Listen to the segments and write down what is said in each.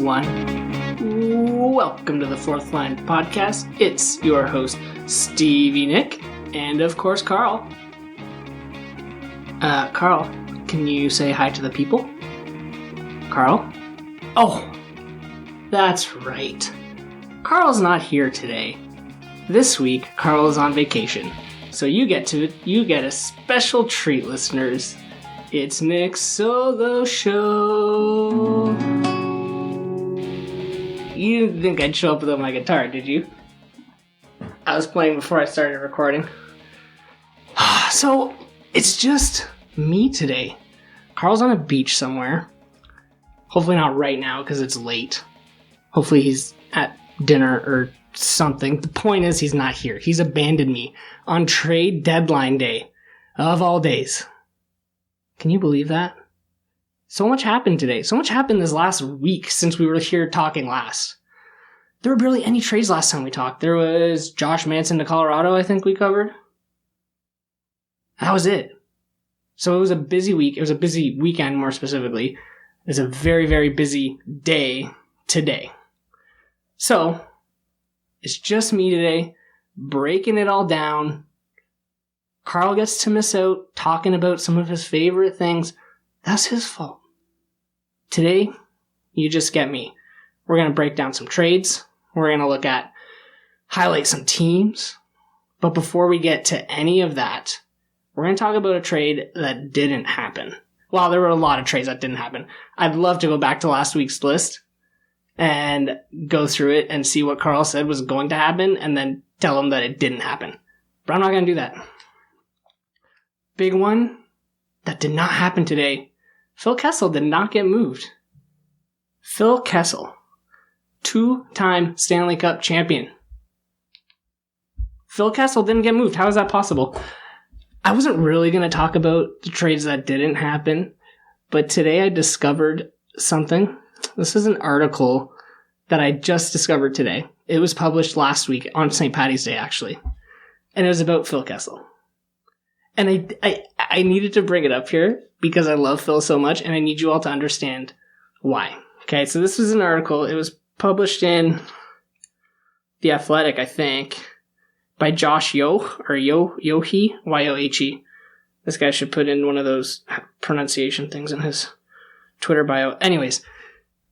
everyone. Welcome to the Fourth Line Podcast. It's your host, Stevie, Nick, and of course, Carl. Carl, can you say hi to the people? Carl? Oh, that's right. Carl's not here today. This week, Carl is on vacation. So you get a special treat, listeners. It's Nick's solo show. You didn't think I'd show up without my guitar, did you? I was playing before I started recording. So, it's just me today. Carl's on a beach somewhere. Hopefully not right now, because it's late. Hopefully he's at dinner or something. The point is, he's not here. He's abandoned me on trade deadline day. Of all days. Can you believe that? So much happened today. So much happened this last week since we were here talking last. There were barely any trades last time we talked. There was Josh Manson to Colorado, I think we covered. That was it. So it was a busy week. It was a busy weekend, more specifically. It was a very, very busy day today. So, it's just me today, breaking it all down. Carl gets to miss out talking about some of his favorite things. That's his fault. Today, you just get me. We're going to break down some trades. We're going to highlight some teams. But before we get to any of that, we're going to talk about a trade that didn't happen. Well, there were a lot of trades that didn't happen. I'd love to go back to last week's list and go through it and see what Carl said was going to happen and then tell him that it didn't happen. But I'm not going to do that. Big one that did not happen today. Phil Kessel did not get moved. Phil Kessel, two-time Stanley Cup champion. Phil Kessel didn't get moved. How is that possible? I wasn't really going to talk about the trades that didn't happen, but today I discovered something. This is an article that I just discovered today. It was published last week on St. Paddy's Day, actually. And it was about Phil Kessel. And I needed to bring it up here because I love Phil so much, and I need you all to understand why. Okay, so this was an article. It was published in The Athletic, I think, by Josh Yohe, Y-O-H-E. This guy should put in one of those pronunciation things in his Twitter bio. Anyways,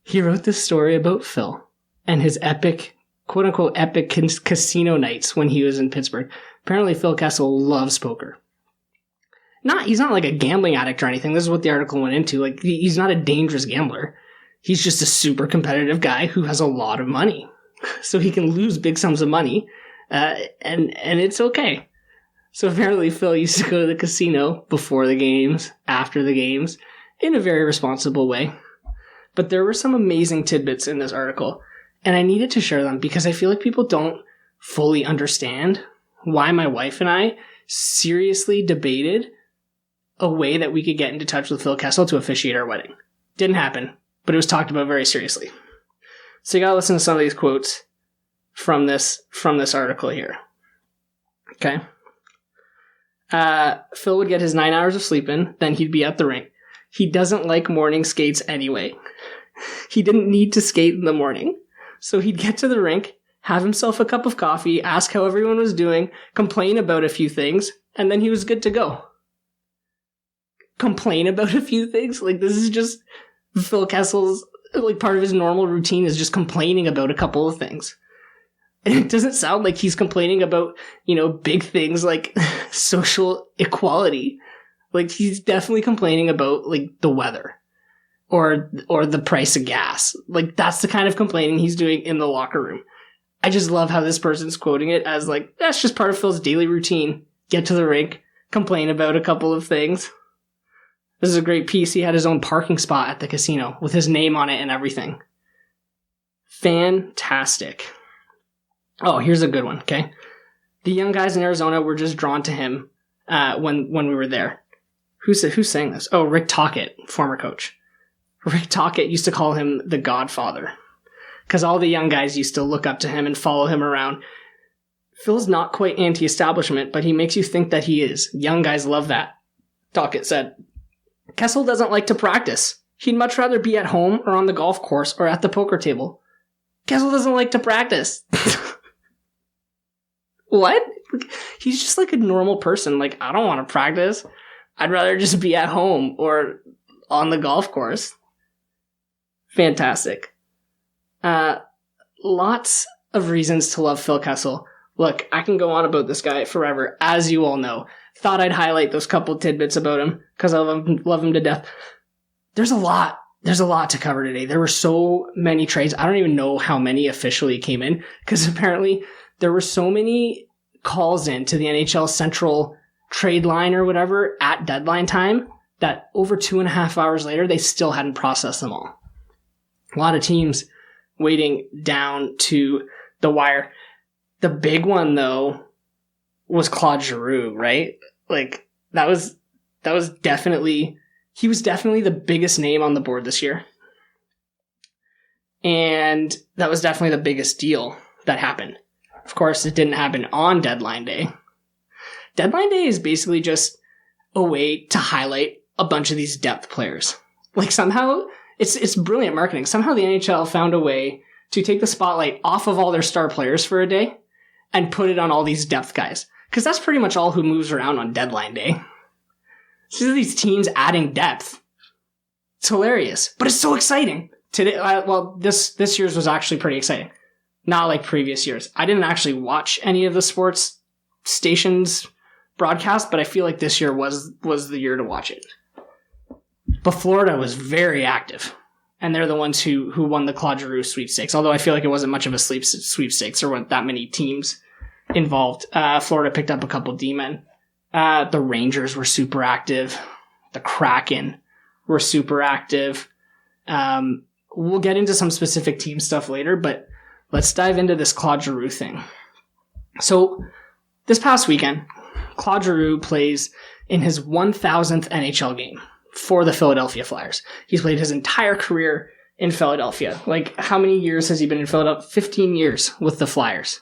he wrote this story about Phil and his epic, quote-unquote, epic casino nights when he was in Pittsburgh. Apparently, Phil Kessel loves poker. He's not like a gambling addict or anything. This is what the article went into. Like, he's not a dangerous gambler. He's just a super competitive guy who has a lot of money. So he can lose big sums of money, and it's okay. So apparently Phil used to go to the casino before the games, after the games, in a very responsible way. But there were some amazing tidbits in this article, and I needed to share them because I feel like people don't fully understand why my wife and I seriously debated a way that we could get into touch with Phil Kessel to officiate our wedding. Didn't happen, but it was talked about very seriously. So you gotta listen to some of these quotes from this article here. Okay. Phil would get his 9 hours of sleep in, then he'd be at the rink. He doesn't like morning skates anyway. He didn't need to skate in the morning. So he'd get to the rink, have himself a cup of coffee, ask how everyone was doing, complain about a few things, and then he was good to go. Complain about a few things? Like, this is just Phil Kessel's, like, part of his normal routine is just complaining about a couple of things. And it doesn't sound like he's complaining about, big things like social equality. Like, he's definitely complaining about, like, the weather or the price of gas. Like, that's the kind of complaining he's doing in the locker room. I just love how this person's quoting it as, like, that's just part of Phil's daily routine. Get to the rink, complain about a couple of things. This is a great piece. He had his own parking spot at the casino with his name on it and everything. Fantastic. Oh, here's a good one, okay? The young guys in Arizona were just drawn to him when we were there. Who's saying this? Oh, Rick Tocchet, former coach. Rick Tocchet used to call him the Godfather because all the young guys used to look up to him and follow him around. Phil's not quite anti-establishment, but he makes you think that he is. Young guys love that, Tocchet said. Kessel doesn't like to practice. He'd much rather be at home or on the golf course or at the poker table. Kessel doesn't like to practice. What? He's just like a normal person. Like, I don't want to practice. I'd rather just be at home or on the golf course. Fantastic. Lots of reasons to love Phil Kessel. Look, I can go on about this guy forever, as you all know. Thought I'd highlight those couple tidbits about him because I love him to death. There's a lot to cover today. There were so many trades. I don't even know how many officially came in because apparently there were so many calls in to the NHL Central Trade Line or whatever at deadline time that over 2.5 hours later, they still hadn't processed them all. A lot of teams waiting down to the wire. The big one, though, was Claude Giroux, right? Like, that was definitely... He was definitely the biggest name on the board this year. And that was definitely the biggest deal that happened. Of course, it didn't happen on deadline day. Deadline day is basically just a way to highlight a bunch of these depth players. Like somehow, it's brilliant marketing. Somehow the NHL found a way to take the spotlight off of all their star players for a day and put it on all these depth guys. Because that's pretty much all who moves around on deadline day. So these teams adding depth. It's hilarious, but it's so exciting. Today, this year's was actually pretty exciting. Not like previous years. I didn't actually watch any of the sports stations broadcast, but I feel like this year was the year to watch it. But Florida was very active, and they're the ones who won the Claude Giroux sweepstakes. Although I feel like it wasn't much of a sweepstakes. There weren't that many teams involved. Florida picked up a couple D-men. The Rangers were super active. The Kraken were super active. We'll get into some specific team stuff later, but let's dive into this Claude Giroux thing. So this past weekend, Claude Giroux plays in his 1,000th NHL game for the Philadelphia Flyers. He's played his entire career in Philadelphia. Like, how many years has he been in Philadelphia? 15 years with the Flyers.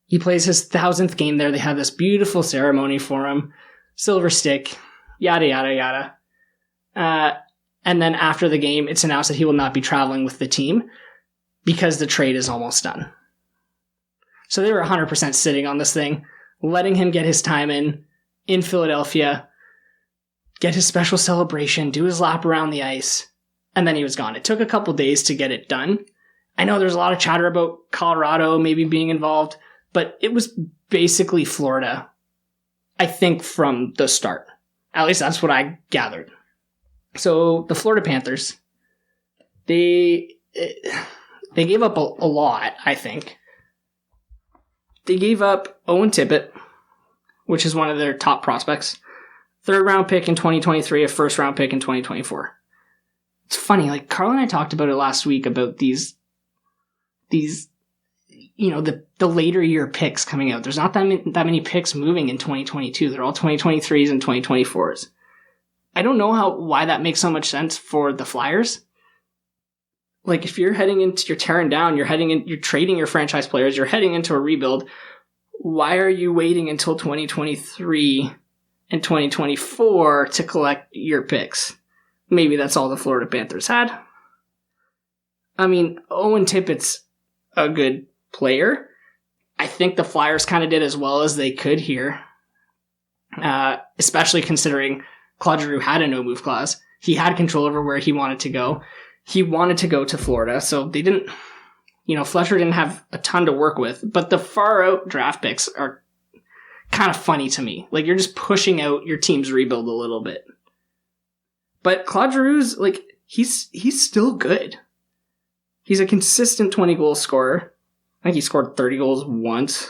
He plays his 1,000th game there. They have this beautiful ceremony for him. Silver stick, yada, yada, yada. And then after the game, it's announced that he will not be traveling with the team because the trade is almost done. So they were 100% sitting on this thing, letting him get his time in Philadelphia, get his special celebration, do his lap around the ice, and then he was gone. It took a couple days to get it done. I know there's a lot of chatter about Colorado maybe being involved, but it was basically Florida, I think, from the start. At least that's what I gathered. So the Florida Panthers, they gave up a lot, I think. They gave up Owen Tippett, which is one of their top prospects. 3rd round pick in 2023, a 1st round pick in 2024. It's funny, like Carl and I talked about it last week about these you know, the later year picks coming out. There's not that many picks moving in 2022. They're all 2023s and 2024s. I don't know why that makes so much sense for the Flyers. Like, if you're tearing down, you're trading your franchise players, you're heading into a rebuild, why are you waiting until 2023 and 2024 to collect your picks? Maybe that's all the Florida Panthers had. I mean, Owen Tippett's a good player. I think the Flyers kind of did as well as they could here, especially considering Claude Giroux had a no-move clause. He had control over where he wanted to go. He wanted to go to Florida, so they didn't, Fletcher didn't have a ton to work with, but the far-out draft picks are kind of funny to me. Like, you're just pushing out your team's rebuild a little bit. But Claude Giroux's, he's still good. He's a consistent 20-goal scorer. I think he scored 30 goals once.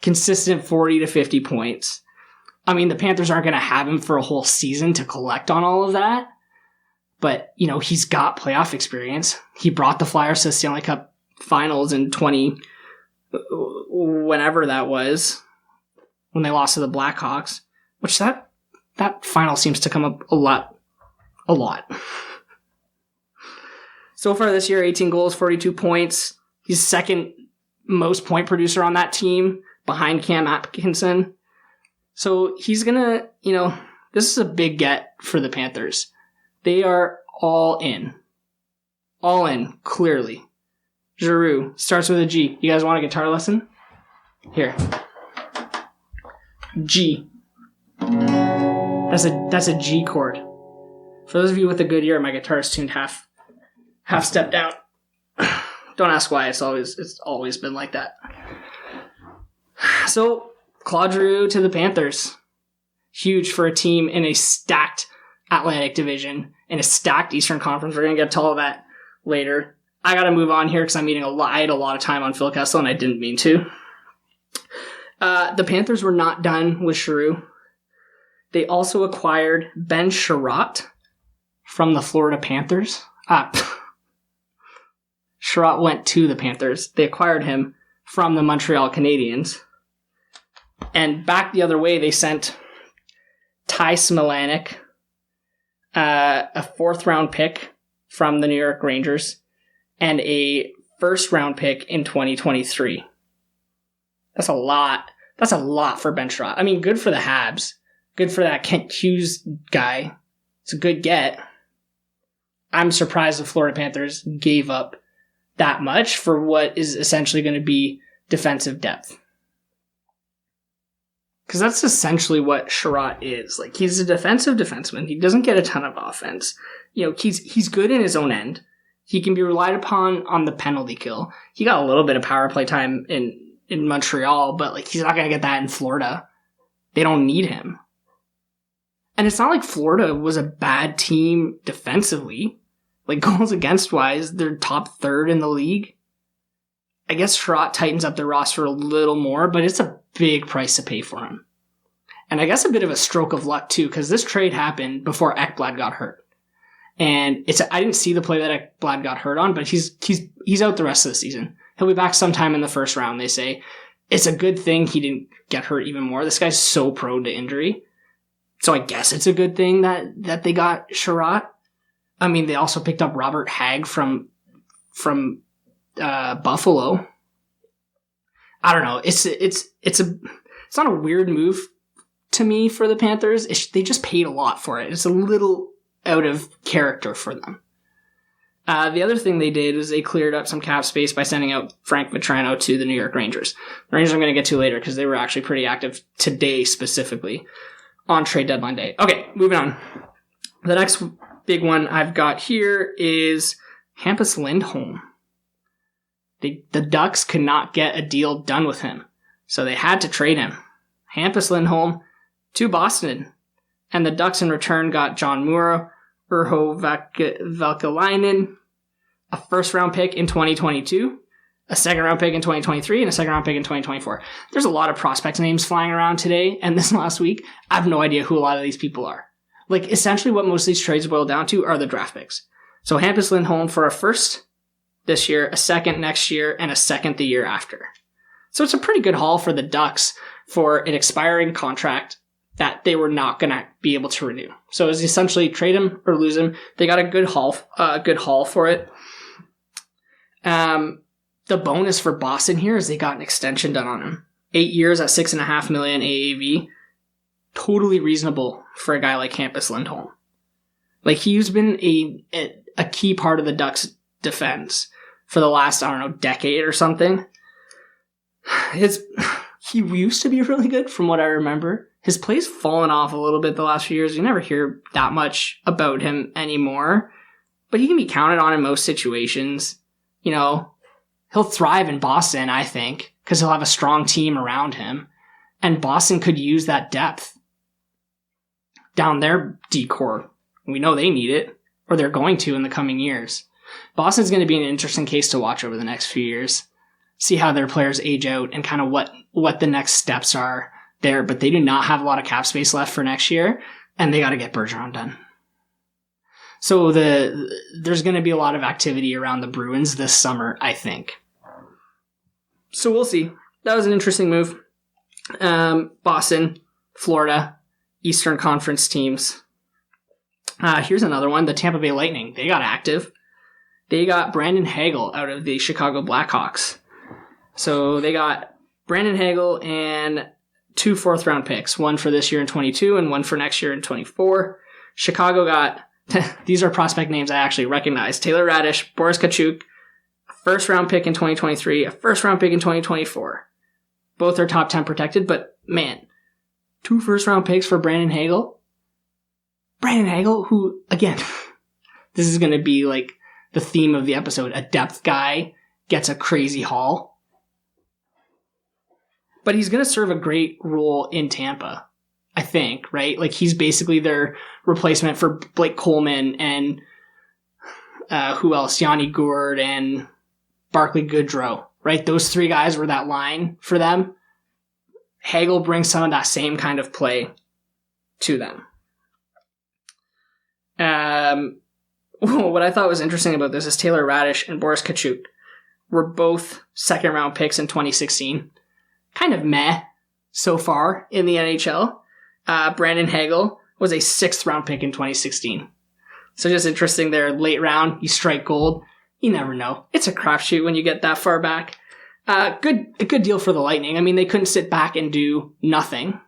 Consistent 40 to 50 points. I mean, the Panthers aren't going to have him for a whole season to collect on all of that. But, he's got playoff experience. He brought the Flyers to the Stanley Cup Finals in whenever that was, when they lost to the Blackhawks, which that final seems to come up a lot. So far this year, 18 goals, 42 points. He's second most point producer on that team behind Cam Atkinson. So he's going to, this is a big get for the Panthers. They are all in. All in, clearly. Giroux starts with a G. You guys want a guitar lesson? Here. G. That's a G chord. For those of you with a good ear, my guitar is tuned half step down. Don't ask why. It's always been like that. So Claude Giroux to the Panthers. Huge for a team in a stacked Atlantic Division, in a stacked Eastern Conference. We're gonna get to all of that later. I gotta move on here because I had a lot of time on Phil Kessel and I didn't mean to. The Panthers were not done with Giroux. They also acquired Ben Chiarot from the Florida Panthers. Chiarot went to the Panthers. They acquired him from the Montreal Canadiens. And back the other way, they sent Ty Smilanic, a 4th-round pick from the New York Rangers, and a 1st-round pick in 2023. That's a lot. That's a lot for Ben Chiarot. I mean, good for the Habs. Good for that Kent Hughes guy. It's a good get. I'm surprised the Florida Panthers gave up that much for what is essentially going to be defensive depth. Because that's essentially what Chiarot is. Like, he's a defensive defenseman. He doesn't get a ton of offense. He's good in his own end. He can be relied upon on the penalty kill. He got a little bit of power play time in Montreal, but like he's not going to get that in Florida. They don't need him. And it's not like Florida was a bad team defensively. Like, goals against wise, they're top 3rd in the league. I guess Chiarot tightens up the roster a little more, but it's a big price to pay for him. And I guess a bit of a stroke of luck too, because this trade happened before Ekblad got hurt. And I didn't see the play that Ekblad got hurt on, but he's out the rest of the season. He'll be back sometime in the 1st round, they say. It's a good thing he didn't get hurt even more. This guy's so prone to injury. So I guess it's a good thing that they got Chiarot. I mean, they also picked up Robert Hagel from Buffalo. I don't know. It's not a weird move to me for the Panthers. They just paid a lot for it. It's a little out of character for them. The other thing they did was they cleared up some cap space by sending out Frank Vatrano to the New York Rangers. The Rangers I'm going to get to later because they were actually pretty active today specifically on trade deadline day. Okay, moving on. The next big one I've got here is Hampus Lindholm. The Ducks could not get a deal done with him, so they had to trade him. Hampus Lindholm to Boston, and the Ducks in return got John Moore, Urho Valkalainen, a 1st-round pick in 2022, a 2nd-round pick in 2023, and a 2nd-round pick in 2024. There's a lot of prospect names flying around today and this last week. I have no idea who a lot of these people are. Like, essentially what most of these trades boil down to are the draft picks. So Hampus Lindholm for a 1st this year, a 2nd next year, and a 2nd the year after. So it's a pretty good haul for the Ducks for an expiring contract that they were not going to be able to renew. So it was essentially trade him or lose him. They got a good haul for it. The bonus for Boston here is they got an extension done on him. 8 years at $6.5 million AAV. Totally reasonable for a guy like Hampus Lindholm. Like, he's been a key part of the Ducks' defense for the last, decade or something. He used to be really good from what I remember. His play's fallen off a little bit the last few years. You never hear that much about him anymore. But he can be counted on in most situations. He'll thrive in Boston, I think, because he'll have a strong team around him. And Boston could use that depth down their D-core. We know they need it, or they're going to in the coming years. Boston's going to be an interesting case to watch over the next few years. See how their players age out and kind of what the next steps are there. But they do not have a lot of cap space left for next year, and they got to get Bergeron done. So there's going to be a lot of activity around the Bruins this summer, I think. So we'll see. That was an interesting move. Boston, Florida, Eastern Conference teams. Here's another one, the Tampa Bay Lightning. They got active. They got Brandon Hagel out of the Chicago Blackhawks. So they got Brandon Hagel and 2 4th-round picks, one for this year in 22 and one for next year in 24. Chicago got these are prospect names I actually recognize. Taylor Radish, Boris Kachuk, a first-round pick in 2023, a first-round pick in 2024. Both are top 10 protected, but man, 2 first-round picks for Brandon Hagel. Brandon Hagel, who, again, this is going to be like the theme of the episode. A depth guy gets a crazy haul. But he's going to serve a great role in Tampa, I think, right? Like, he's basically their replacement for Blake Coleman and who else? Yanni Gourde and Barclay Goodrow, right? Those 3 guys were that line for them. Hagel brings some of that same kind of play to them. What I thought was interesting about this is Taylor Radish and Boris Kachuk were both second-round picks in 2016. Kind of meh so far in the NHL. Brandon Hagel was a 6th-round pick in 2016. So just interesting there. Late round, you strike gold. You never know. It's a crapshoot when you get that far back. A good deal for the Lightning. I mean, they couldn't sit back and do nothing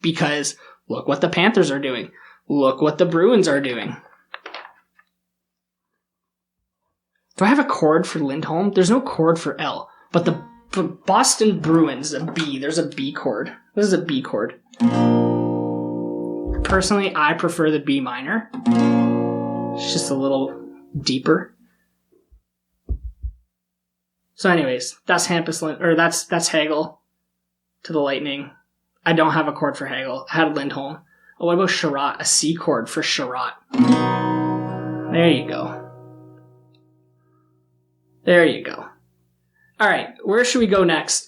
because look what the Panthers are doing. Look what the Bruins are doing. Do I have a chord for Lindholm? There's no chord for L, but the Boston Bruins, a B. There's a B chord. This is a B chord. Personally, I prefer the B minor. It's just a little deeper. So anyways, that's Hampus, or that's Hagel to the Lightning. I don't have a chord for Hagel. I had Lindholm. Oh, what about Chiarot? A C chord for Chiarot. There you go. There you go. All right, where should we go next?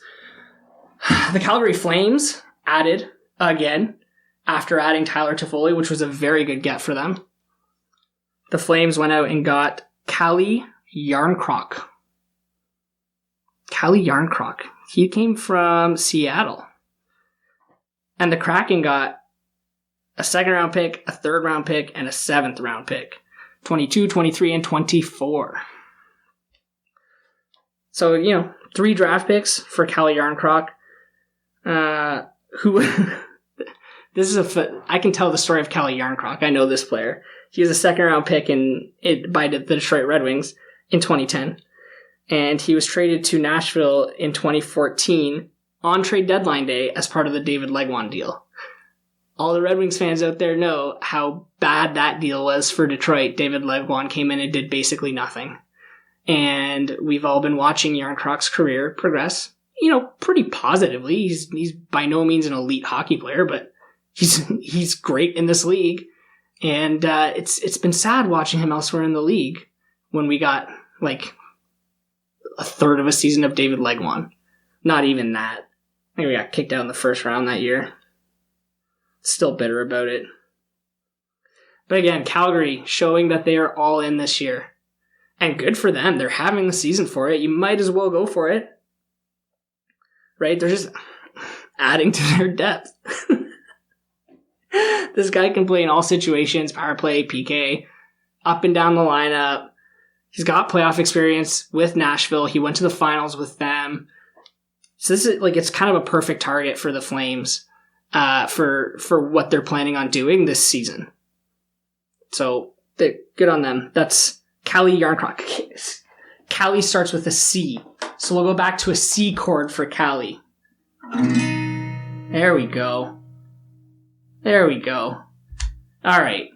The Calgary Flames added again after adding Tyler Toffoli, which was a very good get for them. The Flames went out and got Calle Jarnkrok. Calle Jarnkrok. He came from Seattle. And the Kraken got a 2nd-round pick, a 3rd-round pick, and a 7th-round pick. 22, 23, and 24. So, 3 draft picks for Calle Jarnkrok. Who... This is I can tell the story of Calle Jarnkrok. I know this player. He was a 2nd-round pick by the Detroit Red Wings in 2010. And he was traded to Nashville in 2014 on trade deadline day as part of the David Legwand deal. All the Red Wings fans out there know how bad that deal was for Detroit. David Legwand came in and did basically nothing. And we've all been watching Jarnkrok's career progress, pretty positively. He's by no means an elite hockey player, but he's great in this league. And it's been sad watching him elsewhere in the league when we got like a third of a season of David Legwand. Not even that. I think we got kicked out in the 1st round that year. Still bitter about it. But again, Calgary showing that they are all in this year. And good for them. They're having the season for it. You might as well go for it. Right? They're just adding to their depth. This guy can play in all situations. Power play, PK, up and down the lineup. He's got playoff experience with Nashville. He went to the finals with them. So this is it's kind of a perfect target for the Flames for what they're planning on doing this season. So good on them. That's Calle Jarnkrok. Calle starts with a C. So we'll go back to a C chord for Calle. There we go. There we go. All right.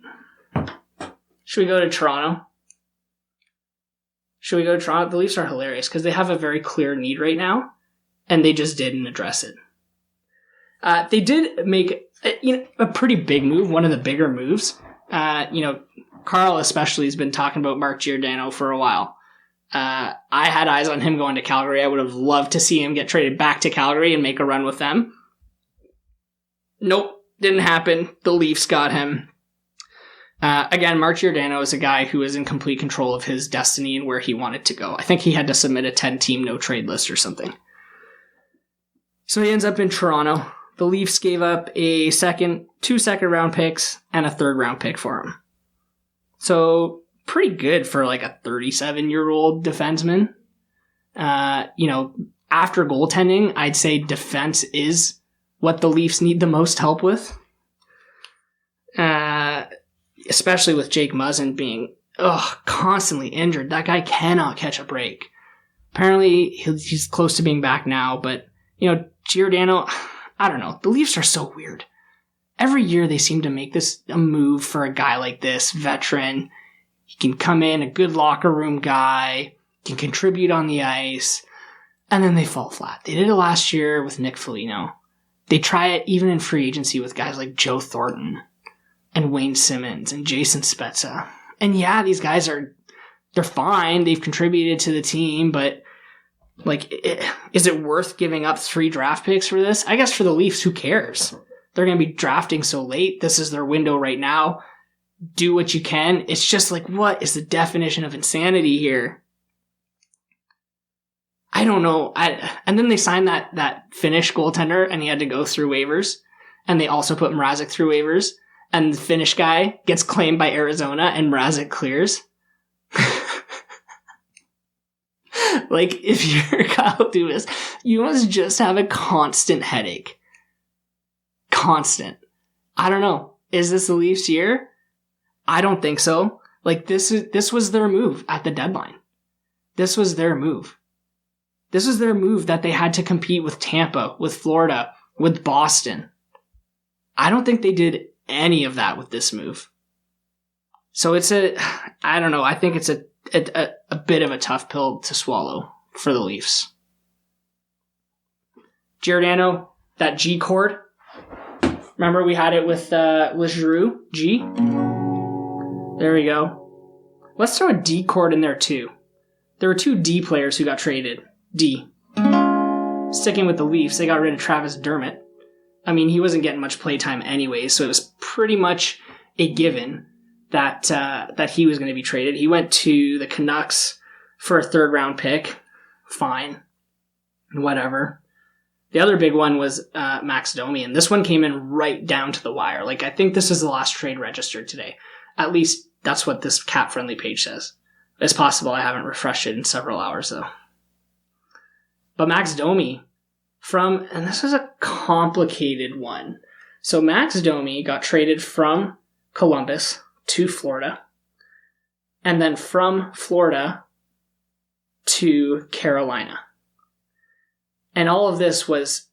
Should we go to Toronto? The Leafs are hilarious because they have a very clear need right now, and they just didn't address it. They did make a pretty big move, one of the bigger moves. Carl especially has been talking about Marc Giordano for a while. I had eyes on him going to Calgary. I would have loved to see him get traded back to Calgary and make a run with them. Nope, didn't happen. The Leafs got him. Again, Marc Giordano is a guy who is in complete control of his destiny and where he wanted to go. I think he had to submit a 10-team no-trade list or something. So he ends up in Toronto. The Leafs gave up two second-round picks and a 3rd-round pick for him. So pretty good for like a 37-year-old defenseman. After goaltending, I'd say defense is what the Leafs need the most help with. especially with Jake Muzzin being constantly injured. That guy cannot catch a break. Apparently, he's close to being back now, but, Giordano, I don't know. The Leafs are so weird. Every year they seem to make a move for a guy like this, veteran. He can come in, a good locker room guy, can contribute on the ice, and then they fall flat. They did it last year with Nick Foligno. They try it even in free agency with guys like Joe Thornton and Wayne Simmons and Jason Spezza. And yeah, these guys they're fine. They've contributed to the team, but is it worth giving up 3 draft picks for this? I guess for the Leafs, who cares? They're going to be drafting so late. This is their window right now. Do what you can. It's just what is the definition of insanity here? I don't know. And then they signed that Finnish goaltender, and he had to go through waivers. And they also put Mrazek through waivers. And the Finnish guy gets claimed by Arizona, and Mrazek clears. If you're Kyle Dubas, you must just have a constant headache. Constant. I don't know. Is this the Leafs' year? I don't think so. This was their move at the deadline. This was their move. This was their move that they had to compete with Tampa, with Florida, with Boston. I don't think they did any of that with this move. So I don't know. I think it's a bit of a tough pill to swallow for the Leafs. Giordano, that G chord. Remember we had it with Giroux? G? There we go. Let's throw a D chord in there too. There were 2 D players who got traded. D. Sticking with the Leafs, they got rid of Travis Dermott. I mean, he wasn't getting much playtime anyway, so it was pretty much a given that he was going to be traded. He went to the Canucks for a 3rd round pick. Fine. Whatever. The other big one was Max Domi, and this one came in right down to the wire. I think this is the last trade registered today. At least that's what this cap-friendly page says. It's possible I haven't refreshed it in several hours, though. But Max Domi and this is a complicated one. So Max Domi got traded from Columbus to Florida, and then from Florida to Carolina. And all of this was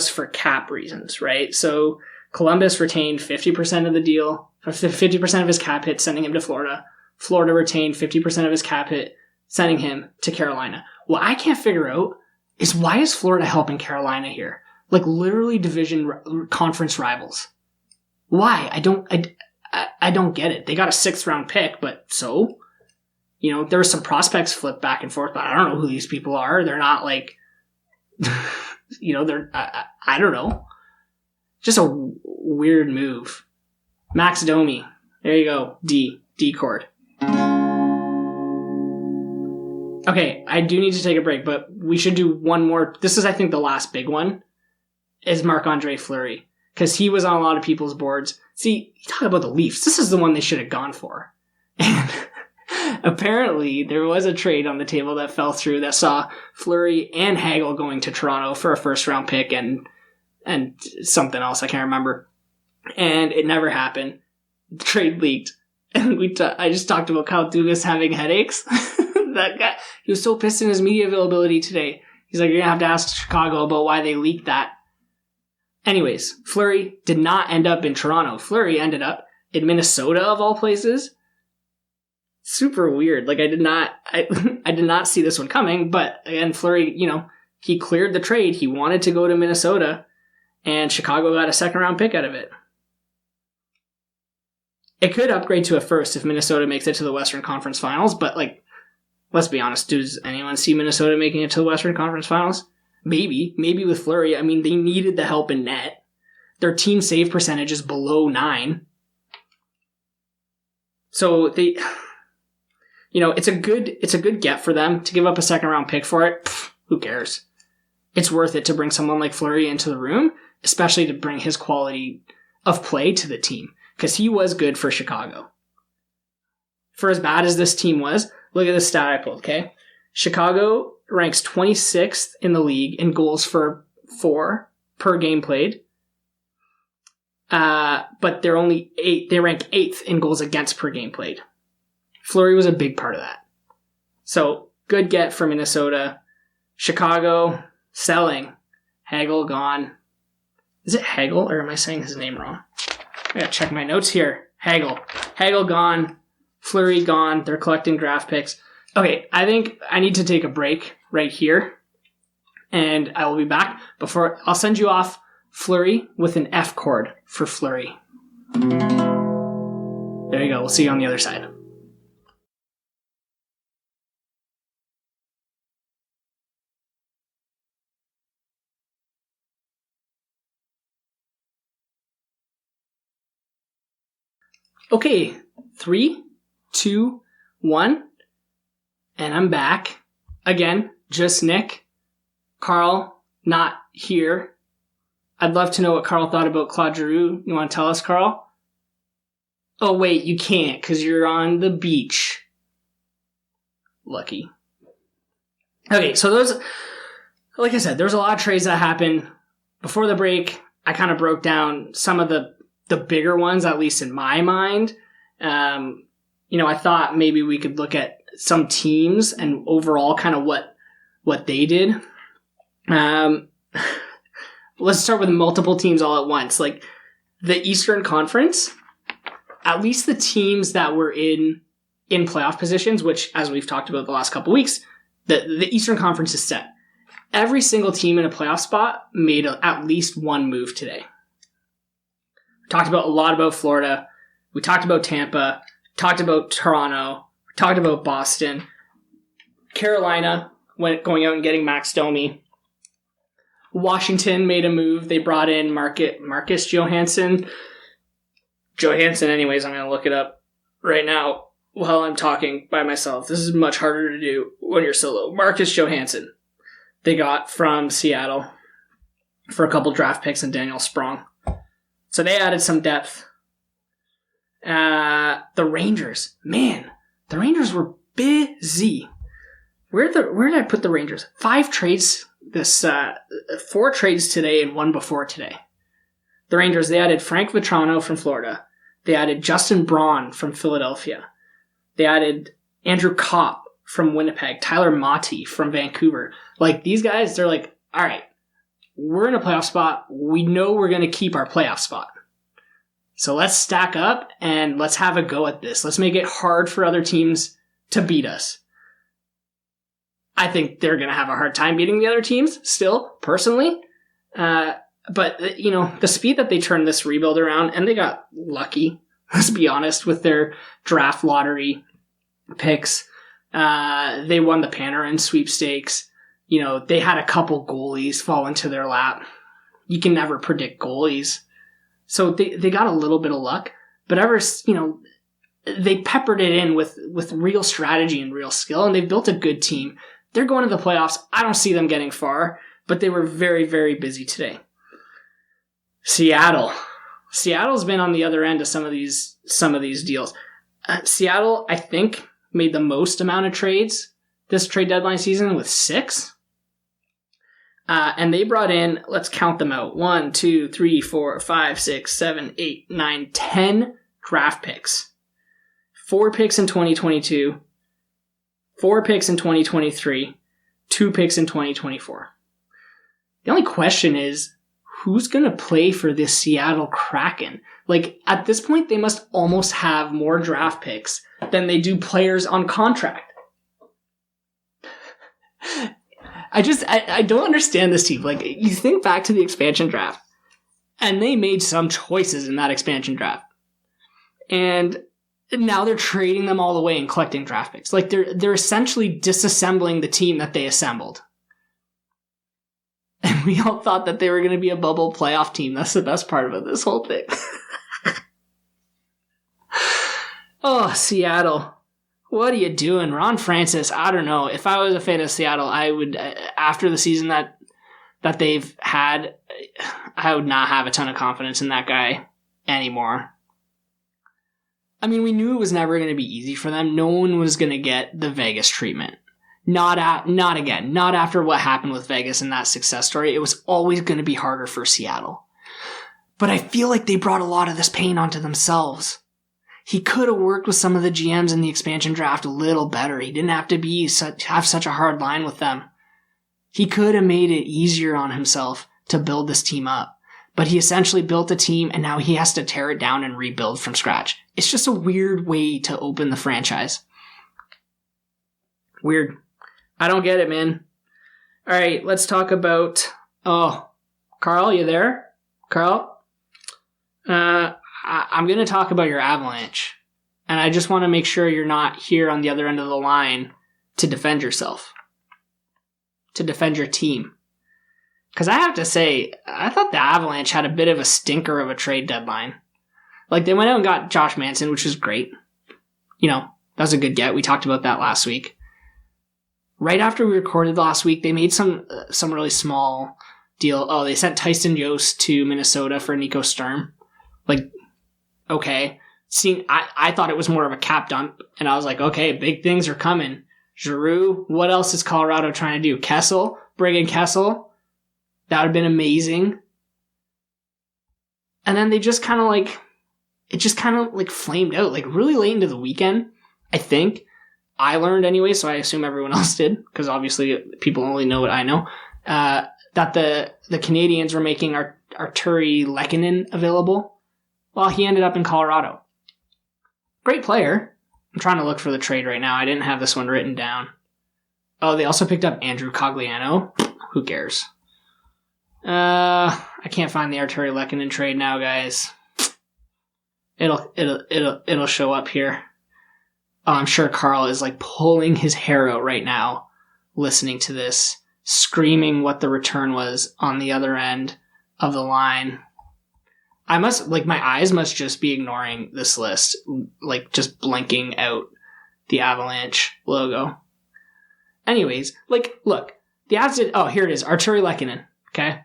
for cap reasons, right? So Columbus retained 50% of the deal, 50% of his cap hit, sending him to Florida. Florida retained 50% of his cap hit, sending him to Carolina. What I can't figure out is why is Florida helping Carolina here? Literally division conference rivals. Why? I don't get it. They got a 6th round pick, but so? There were some prospects flipped back and forth, but I don't know who these people are. They're not they're, I don't know. Just a weird move. Max Domi. There you go. D chord. Okay, I do need to take a break, but we should do one more. This is, I think, the last big one, is Marc-Andre Fleury. Because he was on a lot of people's boards. See, you talk about the Leafs. This is the one they should have gone for. And apparently, there was a trade on the table that fell through that saw Fleury and Hagel going to Toronto for a 1st round pick and something else, I can't remember. And it never happened. The trade leaked. And I just talked about Kyle Dubas having headaches. That guy, he was so pissed in his media availability today. He's like, you're going to have to ask Chicago about why they leaked that. Anyways, Fleury did not end up in Toronto. Fleury ended up in Minnesota, of all places. Super weird. I did not see this one coming, but again, Fleury, he cleared the trade. He wanted to go to Minnesota, and Chicago got a 2nd round pick out of it. It could upgrade to a 1st if Minnesota makes it to the Western Conference Finals, but let's be honest, does anyone see Minnesota making it to the Western Conference Finals? Maybe with Fleury. I mean, they needed the help in net. Their team save percentage is below 9. So they, it's a good get for them to give up a 2nd round pick for it. Who cares? It's worth it to bring someone like Fleury into the room, especially to bring his quality of play to the team, because he was good for Chicago. For as bad as this team was, look at this stat I pulled, okay? Chicago ranks 26th in the league in goals for per game played. but they're only they rank 8th in goals against per game played. Fleury was a big part of that. So, good get for Minnesota. Chicago, selling. Hagel gone. Is it Hagel, or am I saying his name wrong? I gotta check my notes here. Hagel. Hagel gone. Fleury gone. They're collecting draft picks. Okay, I think I need to take a break right here. And I will be back. I'll send you off Fleury with an F chord for Fleury. There you go. We'll see you on the other side. Okay, 3, 2, 1, and I'm back. Again, just Nick. Carl, not here. I'd love to know what Carl thought about Claude Giroux. You want to tell us, Carl? Oh, wait, you can't because you're on the beach. Lucky. Okay, so like I said, there's a lot of trades that happened. Before the break, I kind of broke down some of the bigger ones, at least in my mind. I thought maybe we could look at some teams and overall kind of what they did. Let's start with multiple teams all at once. Like the Eastern Conference, at least the teams that were in playoff positions, which, as we've talked about the last couple weeks, the Eastern Conference is set. Every single team in a playoff spot made at least one move today. Talked a lot about Florida. We talked about Tampa. Talked about Toronto. We talked about Boston. Carolina going out and getting Max Domi. Washington made a move. They brought in Marcus Johansson. Anyways, I'm going to look it up right now while I'm talking by myself. This is much harder to do when you're solo. Marcus Johansson. They got from Seattle for a couple draft picks and Daniel Sprong. So they added some depth. The Rangers. Man, the Rangers were busy. Where did I put the Rangers? 5 trades 4 trades today and 1 before today. The Rangers, they added Frank Vetrano from Florida. They added Justin Braun from Philadelphia. They added Andrew Kopp from Winnipeg. Tyler Motte from Vancouver. Like, these guys, they're like, all right, we're in a playoff spot. We know we're going to keep our playoff spot. So let's stack up and let's have a go at this. Let's make it hard for other teams to beat us. I think they're going to have a hard time beating the other teams still, personally. But, the speed that they turned this rebuild around, and they got lucky, let's be honest, with their draft lottery picks. They won the Panarin sweepstakes. They had a couple goalies fall into their lap. You can never predict goalies. So they got a little bit of luck, but they peppered it in with real strategy and real skill, and they've built a good team. They're going to the playoffs. I don't see them getting far, but they were very, very busy today. Seattle's been on the other end of some of these deals. Seattle, I think, made the most amount of trades this trade deadline season with 6. And they brought in, let's count them out, 1, 2, 3, 4, 5, 6, 7, 8, 9, 10 draft picks. 4 picks in 2022, 4 picks in 2023, 2 picks in 2024. The only question is, who's going to play for this Seattle Kraken? Like, at this point, they must almost have more draft picks than they do players on contract. I don't understand this team. Like, you think back to the expansion draft, and they made some choices in that expansion draft. And now they're trading them all away and collecting draft picks. Like, they're essentially disassembling the team that they assembled. And we all thought that they were going to be a bubble playoff team. That's the best part about this whole thing. Oh, Seattle. What are you doing? Ron Francis, I don't know. If I was a fan of Seattle, I would, after the season that they've had, I would not have a ton of confidence in that guy anymore. I mean, we knew it was never going to be easy for them. No one was going to get the Vegas treatment. Not again. Not after what happened with Vegas and that success story. It was always going to be harder for Seattle. But I feel like they brought a lot of this pain onto themselves. He could have worked with some of the GMs in the expansion draft a little better. He didn't have to have such a hard line with them. He could have made it easier on himself to build this team up. But he essentially built a team and now he has to tear it down and rebuild from scratch. It's just a weird way to open the franchise. Weird. I don't get it, man. All right, let's talk about... Oh, Carl, you there? Carl? I'm going to talk about your Avalanche. And I just want to make sure you're not here on the other end of the line to defend yourself. To defend your team. Because I have to say, I thought the Avalanche had a bit of a stinker of a trade deadline. Like, they went out and got Josh Manson, which was great. You know, that was a good get. We talked about that last week. Right after we recorded last week, they made some really small deal. Oh, they sent Tyson Jost to Minnesota for Nico Sturm. Like, okay. I thought it was more of a cap dump, and I was like, okay, big things are coming. Giroux, what else is Colorado trying to do? Kessel? Bring in Kessel? That would have been amazing. And then they just kind of flamed out, like really late into the weekend, I think. I learned anyway, so I assume everyone else did, because obviously people only know what I know, that the Canadians were making Arturi Lehkonen available. Well, he ended up in Colorado. Great player. I'm trying to look for the trade right now. I didn't have this one written down. Oh, they also picked up Andrew Cogliano. Who cares? I can't find the Arturi Lehkonen trade now, guys. It'll show up here. Oh, I'm sure Carl is like pulling his hair out right now, listening to this, screaming what the return was on the other end of the line. My eyes must just be ignoring this list, like just blinking out the Avalanche logo. Anyways, like, look, the Avs did, oh, here it is, Arturi Lehkonen, okay?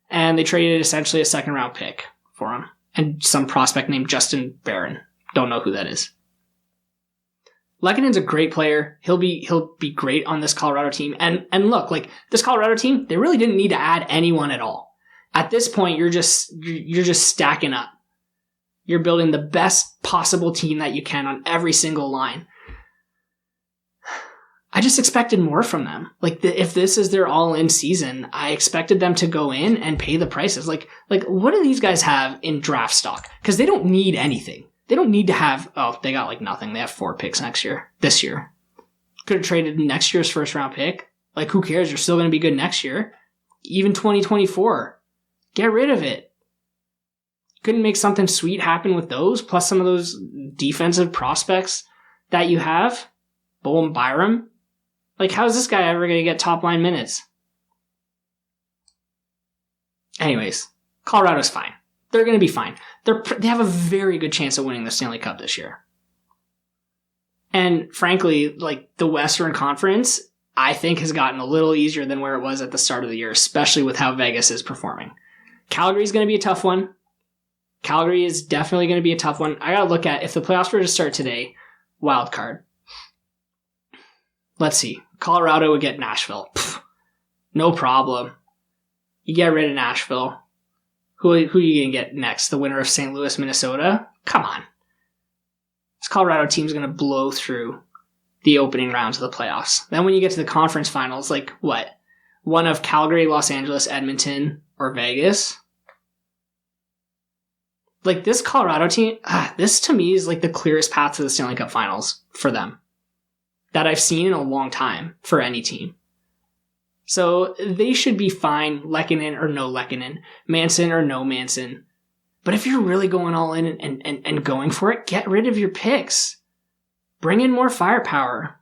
And they traded essentially a second round pick for him. And some prospect named Justin Barron. Don't know who that is. Lehkonen's a great player. He'll be great on this Colorado team. And look, like, this Colorado team, they really didn't need to add anyone at all. At this point, you're just stacking up. You're building the best possible team that you can on every single line. I just expected more from them. Like, if this is their all-in season, I expected them to go in and pay the prices. Like what do these guys have in draft stock? Because they don't need anything. They don't need to have, they got like nothing. They have 4 picks this year. Could have traded next year's first round pick. Like, who cares? You're still going to be good next year. Even 2024. Get rid of it. Couldn't make something sweet happen with those, plus some of those defensive prospects that you have. Bowen Byram. Like, how is this guy ever going to get top line minutes? Anyways, Colorado's fine. They're going to be fine. They have a very good chance of winning the Stanley Cup this year. And frankly, like, the Western Conference, I think, has gotten a little easier than where it was at the start of the year, especially with how Vegas is performing. Calgary's going to be a tough one. Calgary is definitely going to be a tough one. I got to look at, if the playoffs were to start today, wild card. Let's see. Colorado would get Nashville. Pfft, no problem. You get rid of Nashville. Who are you going to get next? The winner of St. Louis, Minnesota? Come on. This Colorado team's going to blow through the opening rounds of the playoffs. Then when you get to the conference finals, like what? One of Calgary, Los Angeles, Edmonton, or Vegas? Like, this Colorado team, this to me is like the clearest path to the Stanley Cup finals for them that I've seen in a long time for any team. So they should be fine, Lehkonen or no Lehkonen, Manson or no Manson. But if you're really going all in and going for it, get rid of your picks. Bring in more firepower.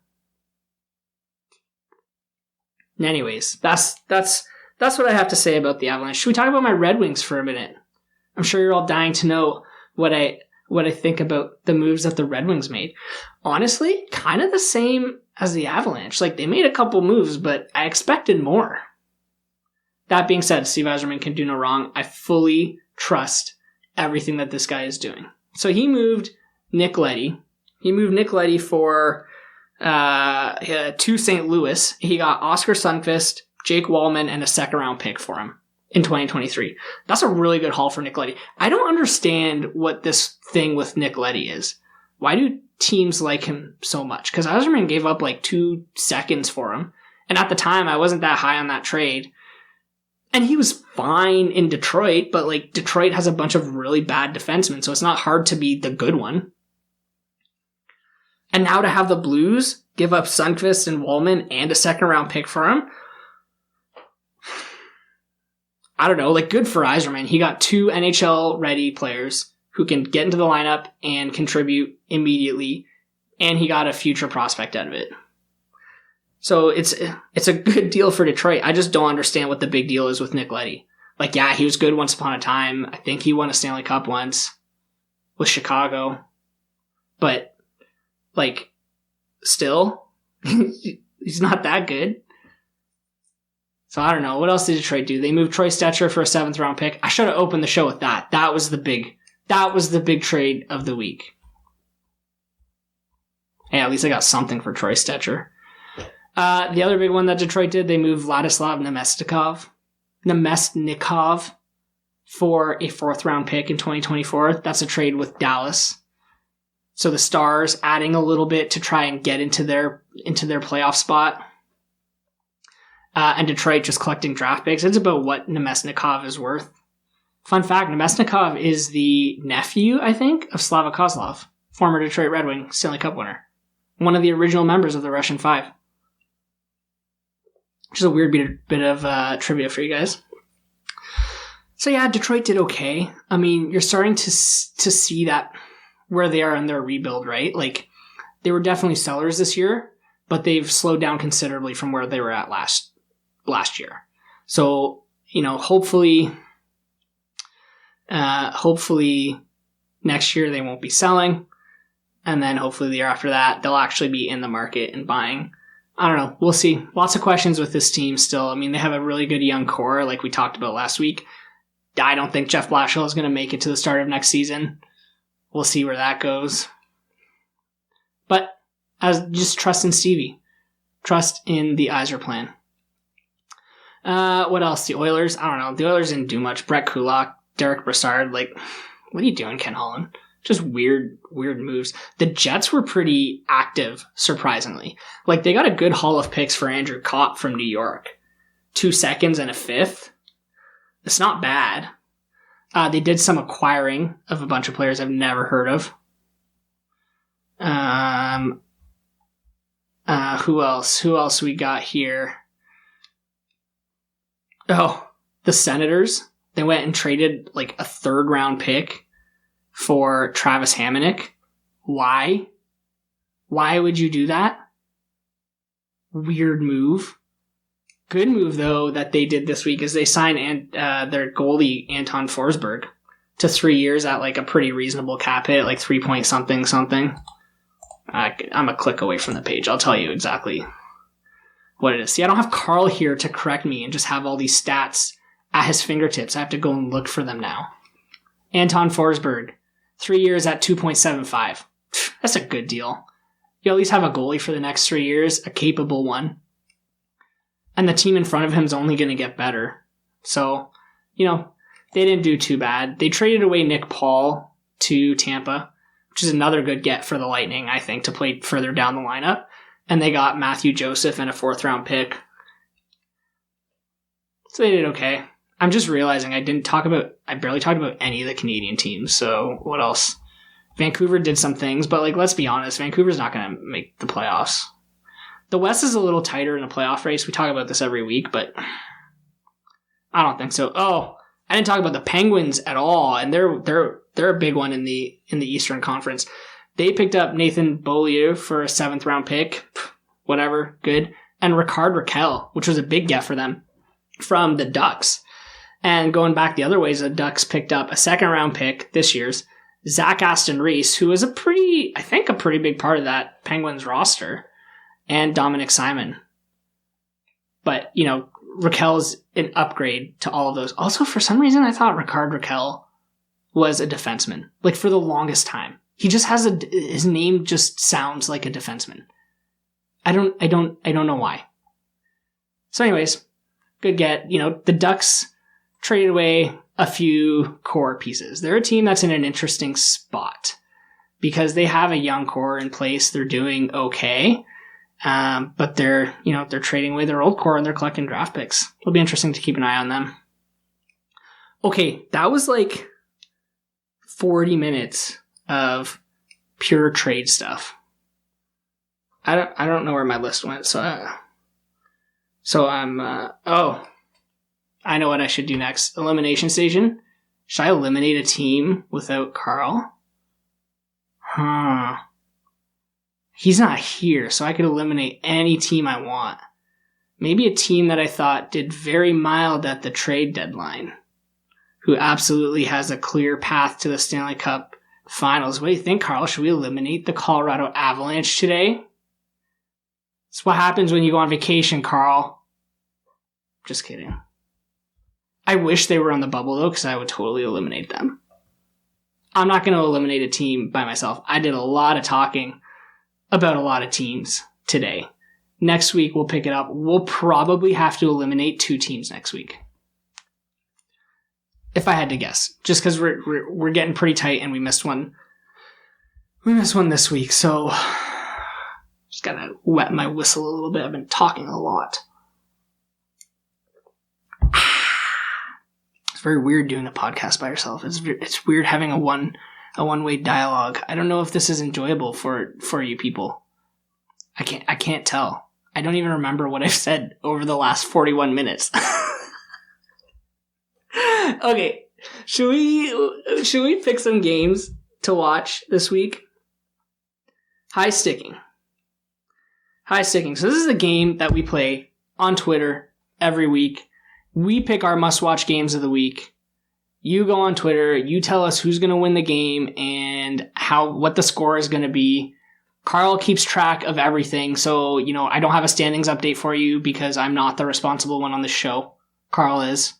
Anyways, that's what I have to say about the Avalanche. Should we talk about my Red Wings for a minute? I'm sure you're all dying to know what I think about the moves that the Red Wings made. Honestly, kind of the same as the Avalanche. Like, they made a couple moves, but I expected more. That being said, Steve Yzerman can do no wrong. I fully trust everything that this guy is doing. So he moved Nick Leddy. He moved Nick Leddy to St. Louis. He got Oscar Sundqvist, Jake Wallman, and a second-round pick for him in 2023. That's a really good haul for Nick Leddy. I don't understand what this thing with Nick Leddy is. Why do teams like him so much? Because Yzerman gave up like 2 seconds for him. And at the time, I wasn't that high on that trade. And he was fine in Detroit, but like Detroit has a bunch of really bad defensemen, so it's not hard to be the good one. And now to have the Blues give up Sundqvist and Wallman and a second round pick for him, I don't know, like good for Yzerman. He got 2 NHL ready players who can get into the lineup and contribute immediately, and he got a future prospect out of it. So it's a good deal for Detroit. I just don't understand what the big deal is with Nick Leddy. Like, yeah, he was good once upon a time. I think he won a Stanley Cup once with Chicago. But, like, still, he's not that good. So I don't know. What else did Detroit do? They moved Troy Stecher for a 7th round pick. I should have opened the show with that. That was the big trade of the week. Hey, at least I got something for Troy Stecher. The other big one that Detroit did, they moved Vladislav Nemestnikov for a 4th round pick in 2024. That's a trade with Dallas. So the Stars adding a little bit to try and get into their playoff spot. And Detroit just collecting draft picks. It's about what Nemestnikov is worth. Fun fact, Nemestnikov is the nephew, I think, of Slava Kozlov, former Detroit Red Wing Stanley Cup winner. One of the original members of the Russian Five. Which is a weird bit of trivia for you guys. So yeah, Detroit did okay. I mean, you're starting to see that where they are in their rebuild, right? Like, they were definitely sellers this year, but they've slowed down considerably from where they were at last year. So, you know, hopefully next year they won't be selling, and then hopefully the year after that they'll actually be in the market and buying. I don't know. We'll see. Lots of questions with this team still. I mean, they have a really good young core, like we talked about last week. I don't think Jeff Blashill is going to make it to the start of next season. We'll see where that goes. But just trust in Stevie. Trust in the Yzer plan. What else? The Oilers? I don't know. The Oilers didn't do much. Brett Kulak, Derek Brassard. Like, what are you doing, Ken Holland? Just weird moves. The Jets were pretty active, surprisingly. Like, they got a good haul of picks for Andrew Kopp from New York. 2 seconds and a 5th. It's not bad. They did some acquiring of a bunch of players I've never heard of. Who else? Who else we got here? Oh, the Senators. They went and traded like a 3rd round pick for Travis Hamonic. Why? Why would you do that? Weird move. Good move, though, that they did this week is they signed their goalie, Anton Forsberg, to 3 years at like a pretty reasonable cap hit, like 3 point something. I'm a click away from the page. I'll tell you exactly what it is. See, I don't have Carl here to correct me and just have all these stats at his fingertips. I have to go and look for them now. Anton Forsberg, 3 years at 2.75. That's a good deal. You at least have a goalie for the next 3 years, a capable one. And the team in front of him is only going to get better. So, you know, they didn't do too bad. They traded away Nick Paul to Tampa, which is another good get for the Lightning, I think, to play further down the lineup. And they got Matthew Joseph and a 4th round pick. So they did okay. I'm just realizing I barely talked about any of the Canadian teams. So what else? Vancouver did some things, but like, let's be honest, Vancouver's not going to make the playoffs. The West is a little tighter in the playoff race. We talk about this every week, but I don't think so. Oh, I didn't talk about the Penguins at all, and they're a big one in the Eastern Conference. They picked up Nathan Beaulieu for a 7th round pick. Whatever, good. And Rickard Rakell, which was a big get for them from the Ducks. And going back the other ways, the Ducks picked up a 2nd round pick this year's, Zach Aston Reese, who is a pretty big part of that Penguins roster, and Dominic Simon. But, you know, Rakell's an upgrade to all of those. Also, for some reason, I thought Rickard Rakell was a defenseman. Like, for the longest time. He just has his name just sounds like a defenseman. I don't know why. So anyways, good get. You know, the Ducks traded away a few core pieces. They're a team that's in an interesting spot because they have a young core in place. They're doing okay. But they're trading away their old core and they're collecting draft picks. It'll be interesting to keep an eye on them. Okay, that was like 40 minutes of pure trade stuff. I don't know where my list went, so I'm I know what I should do next. Elimination station. Should I eliminate a team without Carl? He's not here, so I could eliminate any team I want. Maybe a team that I thought did very mild at the trade deadline, who absolutely has a clear path to the Stanley Cup Finals. What do you think, Carl? Should we eliminate the Colorado Avalanche today? It's what happens when you go on vacation, Carl. Just kidding. I wish they were on the bubble, though, because I would totally eliminate them. I'm not going to eliminate a team by myself. I did a lot of talking about a lot of teams today. Next week, we'll pick it up. We'll probably have to eliminate 2 teams next week. If I had to guess. Just because we're getting pretty tight and we missed one. We missed one this week, so just gotta wet my whistle a little bit. I've been talking a lot. It's very weird doing a podcast by yourself. It's weird having a one-way dialogue. I don't know if this is enjoyable for you people. I can't tell. I don't even remember what I've said over the last 41 minutes. Okay, should we pick some games to watch this week? High sticking. So this is a game that we play on Twitter every week. We pick our must-watch games of the week. You go on Twitter, you tell us who's going to win the game and what the score is going to be. Carl keeps track of everything, so, I don't have a standings update for you because I'm not the responsible one on the show. Carl is.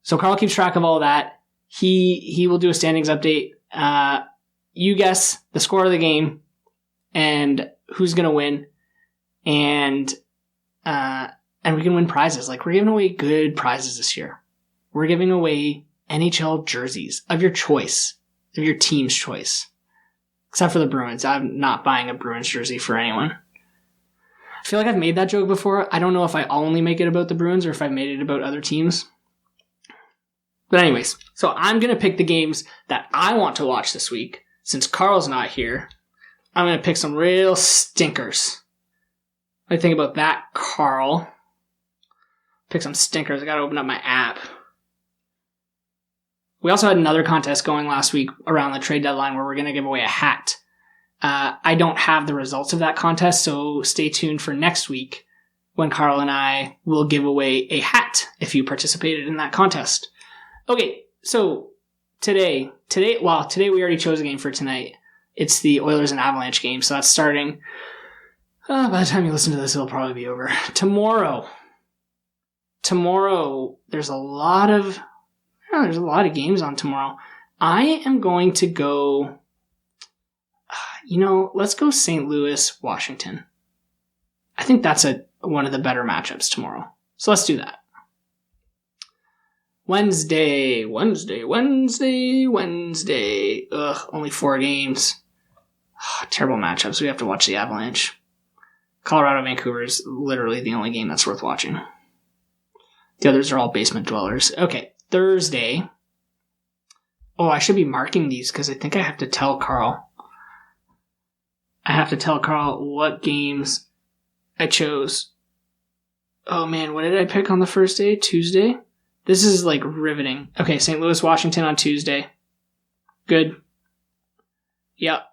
So Carl keeps track of all that. He will do a standings update. You guess the score of the game and who's going to win. And we can win prizes. Like, we're giving away good prizes this year. We're giving away NHL jerseys of your choice, of your team's choice. Except for the Bruins. I'm not buying a Bruins jersey for anyone. I feel like I've made that joke before. I don't know if I only make it about the Bruins or if I've made it about other teams. But anyways, so I'm going to pick the games that I want to watch this week. Since Carl's not here, I'm going to pick some real stinkers. What do you think about that, Carl? Pick some stinkers. I got to open up my app. We also had another contest going last week around the trade deadline where we're going to give away a hat. I don't have the results of that contest, so stay tuned for next week when Carl and I will give away a hat if you participated in that contest. Okay, so today we already chose a game for tonight. It's the Oilers and Avalanche game, so that's starting. By the time you listen to this, it'll probably be over. Tomorrow, there's a lot of games on tomorrow. I am going to go, let's go St. Louis, Washington. I think that's one of the better matchups tomorrow. So let's do that. Wednesday. Ugh, only 4 games. Terrible matchups. We have to watch the Avalanche. Colorado, Vancouver is literally the only game that's worth watching. The others are all basement dwellers. Okay, Thursday. Oh, I should be marking these because I think I have to tell Carl. What games I chose. Oh man, what did I pick on the first day? Tuesday? This is like riveting. Okay, St. Louis, Washington on Tuesday. Good. Yep.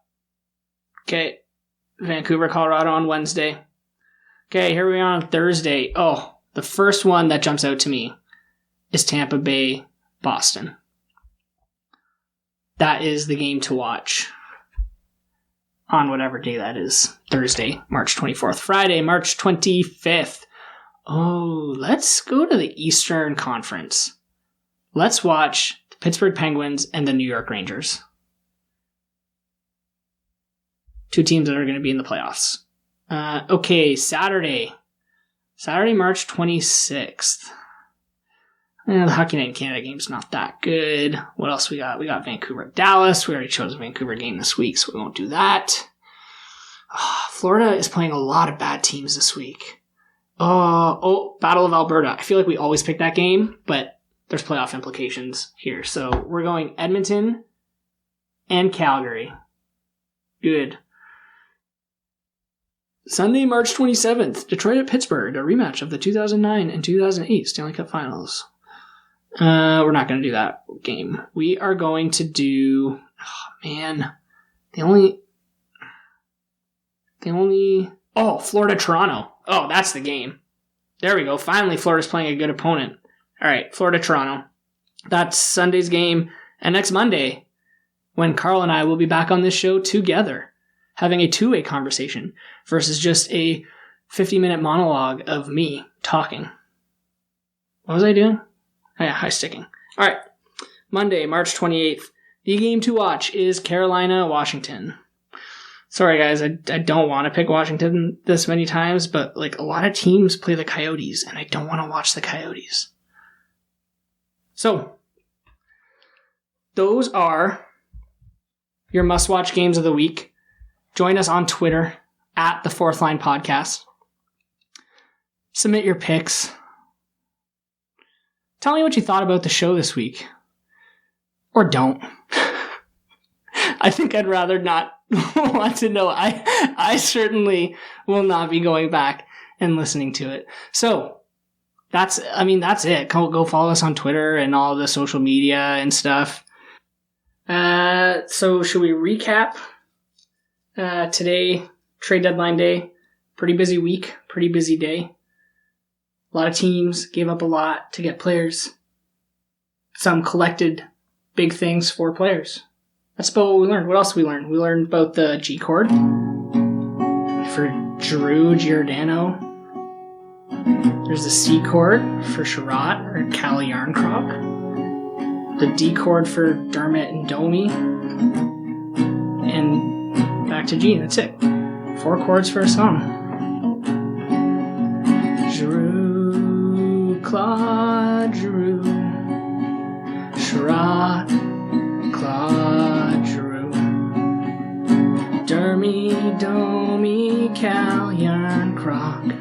Okay. Vancouver, Colorado on Wednesday. Okay, here we are on Thursday. Oh, the first one that jumps out to me is Tampa Bay, Boston. That is the game to watch on whatever day that is. Thursday, March 24th. Friday, March 25th. Oh, let's go to the Eastern Conference. Let's watch the Pittsburgh Penguins and the New York Rangers. 2 teams that are going to be in the playoffs. Okay, Saturday, March 26th. The Hockey Night in Canada game's not that good. What else we got? We got Vancouver, Dallas. We already chose a Vancouver game this week, so we won't do that. Florida is playing a lot of bad teams this week. Battle of Alberta. I feel like we always pick that game, but there's playoff implications here. So we're going Edmonton and Calgary. Good. Sunday, March 27th, Detroit at Pittsburgh, a rematch of the 2009 and 2008 Stanley Cup Finals. We're not going to do that game. We are going to do... Florida-Toronto. Oh, that's the game. There we go. Finally, Florida's playing a good opponent. All right, Florida-Toronto. That's Sunday's game. And next Monday, when Carl and I will be back on this show together, having a two-way conversation versus just a 50-minute monologue of me talking. What was I doing? Oh, yeah, high sticking. All right, Monday, March 28th. The game to watch is Carolina-Washington. Sorry, guys, I don't want to pick Washington this many times, but like a lot of teams play the Coyotes, and I don't want to watch the Coyotes. So, those are your must-watch games of the week. Join us on Twitter at the Fourth Line Podcast. Submit your picks. Tell me what you thought about the show this week. Or don't. I think I'd rather not want to know. I certainly will not be going back and listening to it. So, that's it. Go follow us on Twitter and all the social media and stuff. So should we recap today, trade deadline day? Pretty busy week, pretty busy day. A lot of teams gave up a lot to get players. Some collected big things for players. That's about what we learned. What else did we learn? We learned about the G chord for Giroux, Giordano. There's the C chord for Chiarot or Calle, Jarnkrok. The D chord for Dermott and Domi. And back to G. That's it. 4 chords for a song. Giroux, Claude, Giroux. Chiarot, Claude, Giroux. Dermott, Domi, Calle, Jarnkrok.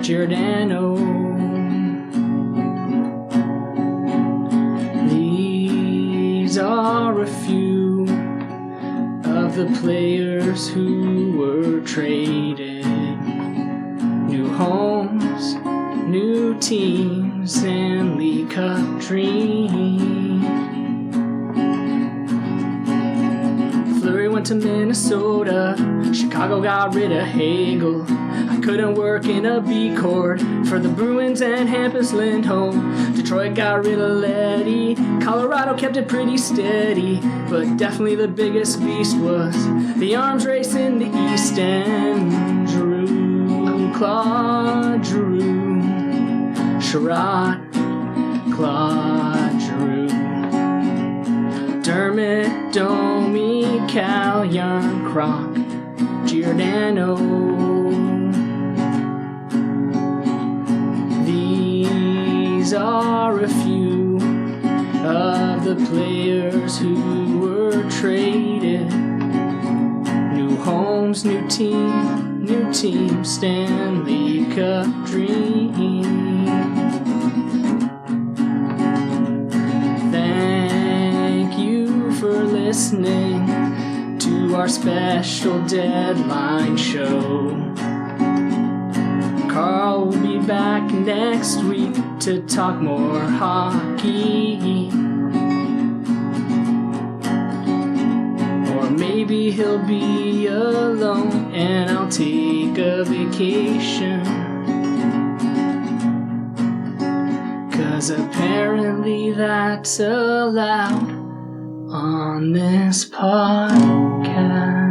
Giordano. These are a few of the players who were traded. New homes, new teams, and League Cup dreams. Fleury went to Minnesota. Chicago got rid of Hagel. I couldn't work in a B chord for the Bruins and Hampus Lindholm. Detroit got rid of Leddy. Colorado kept it pretty steady, but definitely the biggest beast was the arms race in the East End. Giroux, Claude, Giroux. Chiarot, Claude, Giroux. Dermott, Domi, Calle, Jarnkrok. Giordano. These are a few of the players who were traded. New homes, new team, Stanley Cup dream. Thank you for listening to our special deadline show. Carl will be back next week to talk more hockey. Or maybe he'll be alone and I'll take a vacation. 'Cause apparently that's allowed on this podcast.